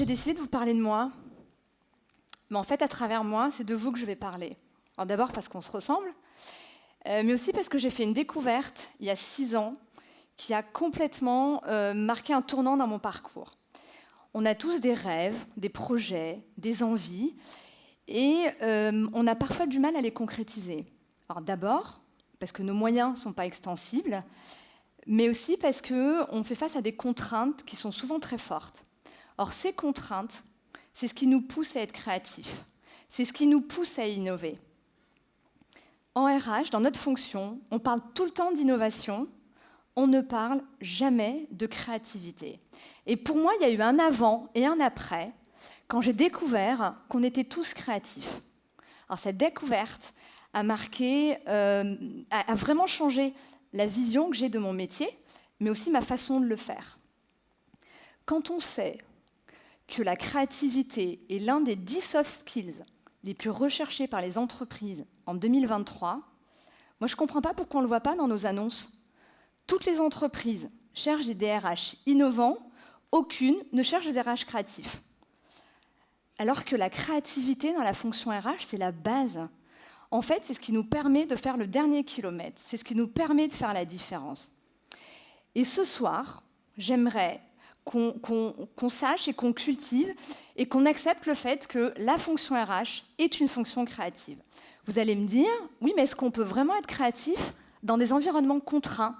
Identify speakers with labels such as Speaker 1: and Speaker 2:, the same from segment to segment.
Speaker 1: j'ai décidé de vous parler de moi. Mais en fait, à travers moi, c'est de vous que je vais parler. Alors d'abord parce qu'on se ressemble, mais aussi parce que j'ai fait une découverte il y a 6 ans qui a complètement marqué un tournant dans mon parcours. On a tous des rêves, des projets, des envies, et on a parfois du mal à les concrétiser. Alors d'abord, parce que nos moyens ne sont pas extensibles, mais aussi parce qu'on fait face à des contraintes qui sont souvent très fortes. Or, ces contraintes, c'est ce qui nous pousse à être créatifs, c'est ce qui nous pousse à innover. En RH, dans notre fonction, on parle tout le temps d'innovation, on ne parle jamais de créativité. Et pour moi, il y a eu un avant et un après, quand j'ai découvert qu'on était tous créatifs. Alors cette découverte a marqué, a vraiment changé la vision que j'ai de mon métier, mais aussi ma façon de le faire. Quand on sait que la créativité est l'un des 10 soft skills les plus recherchés par les entreprises en 2023, moi je ne comprends pas pourquoi on ne le voit pas dans nos annonces. Toutes les entreprises cherchent des DRH innovants, aucune ne cherche des DRH créatifs. Alors que la créativité dans la fonction RH, c'est la base. En fait, c'est ce qui nous permet de faire le dernier kilomètre, c'est ce qui nous permet de faire la différence. Et ce soir, j'aimerais qu'on sache et qu'on cultive et qu'on accepte le fait que la fonction RH est une fonction créative. Vous allez me dire, oui, mais est-ce qu'on peut vraiment être créatif dans des environnements contraints?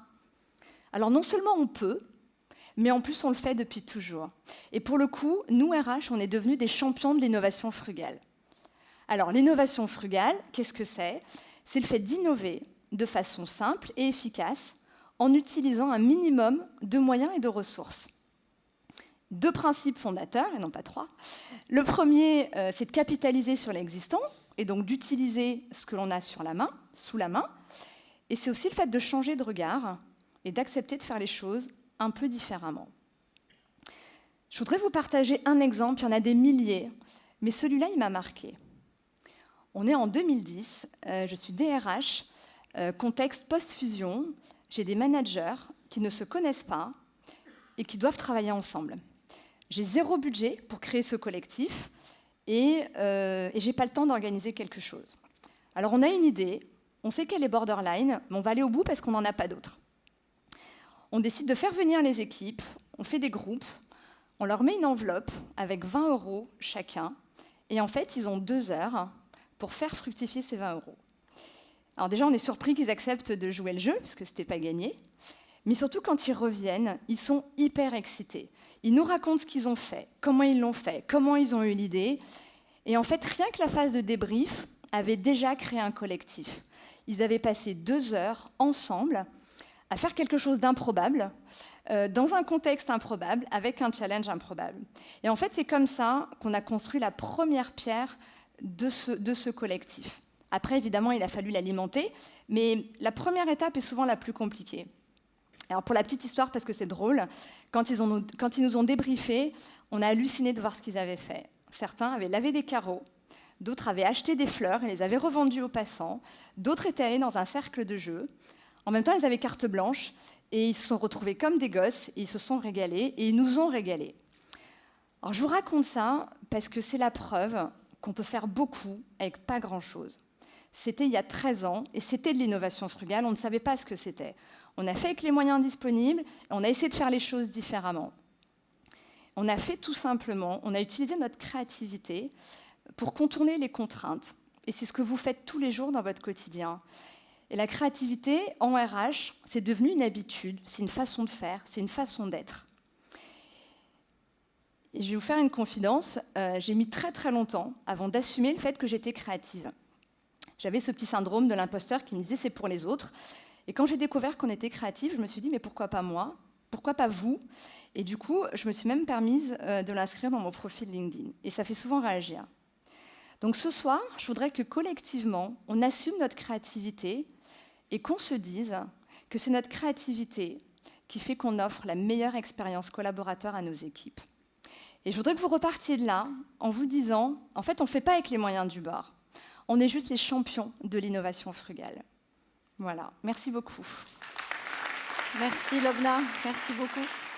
Speaker 1: Alors non seulement on peut, mais en plus on le fait depuis toujours. Et pour le coup, nous RH, on est devenus des champions de l'innovation frugale. Alors l'innovation frugale, qu'est-ce que c'est? C'est le fait d'innover de façon simple et efficace en utilisant un minimum de moyens et de ressources. 2 principes fondateurs, et non pas 3. Le premier, c'est de capitaliser sur l'existant, et donc d'utiliser ce que l'on a sur la main, sous la main. Et c'est aussi le fait de changer de regard et d'accepter de faire les choses un peu différemment. Je voudrais vous partager un exemple, il y en a des milliers, mais celui-là, il m'a marqué. On est en 2010, je suis DRH, contexte post-fusion, j'ai des managers qui ne se connaissent pas et qui doivent travailler ensemble. J'ai 0 budget pour créer ce collectif et je n'ai pas le temps d'organiser quelque chose. Alors on a une idée, on sait qu'elle est borderline, mais on va aller au bout parce qu'on n'en a pas d'autres. On décide de faire venir les équipes, on fait des groupes, on leur met une enveloppe avec 20 € chacun, et en fait, ils ont 2 heures pour faire fructifier ces 20 €. Alors déjà, on est surpris qu'ils acceptent de jouer le jeu, parce que ce n'était pas gagné, mais surtout quand ils reviennent, ils sont hyper excités. Ils nous racontent ce qu'ils ont fait, comment ils l'ont fait, comment ils ont eu l'idée, et en fait, rien que la phase de débrief avait déjà créé un collectif. Ils avaient passé 2 heures ensemble à faire quelque chose d'improbable, dans un contexte improbable, avec un challenge improbable. Et en fait, c'est comme ça qu'on a construit la première pierre de ce collectif. Après, évidemment, il a fallu l'alimenter, mais la première étape est souvent la plus compliquée. Alors, pour la petite histoire, parce que c'est drôle, quand ils nous ont débriefés, on a halluciné de voir ce qu'ils avaient fait. Certains avaient lavé des carreaux, d'autres avaient acheté des fleurs et les avaient revendues aux passants, d'autres étaient allés dans un cercle de jeu. En même temps, ils avaient carte blanche et ils se sont retrouvés comme des gosses et ils se sont régalés et ils nous ont régalés. Alors, je vous raconte ça parce que c'est la preuve qu'on peut faire beaucoup avec pas grand-chose. C'était il y a 13 ans et c'était de l'innovation frugale, on ne savait pas ce que c'était. On a fait avec les moyens disponibles et on a essayé de faire les choses différemment. On a fait tout simplement, on a utilisé notre créativité pour contourner les contraintes. Et c'est ce que vous faites tous les jours dans votre quotidien. Et la créativité, en RH, c'est devenu une habitude, c'est une façon de faire, c'est une façon d'être. Et je vais vous faire une confidence, j'ai mis très très longtemps avant d'assumer le fait que j'étais créative. J'avais ce petit syndrome de l'imposteur qui me disait c'est pour les autres. Et quand j'ai découvert qu'on était créatif, je me suis dit mais pourquoi pas moi? Pourquoi pas vous? Et du coup, je me suis même permise de l'inscrire dans mon profil LinkedIn. Et ça fait souvent réagir. Donc ce soir, je voudrais que collectivement, on assume notre créativité et qu'on se dise que c'est notre créativité qui fait qu'on offre la meilleure expérience collaborateur à nos équipes. Et je voudrais que vous repartiez de là en vous disant, en fait, on ne fait pas avec les moyens du bord. On est juste les champions de l'innovation frugale. Voilà, merci beaucoup.
Speaker 2: Merci Lobna, merci beaucoup.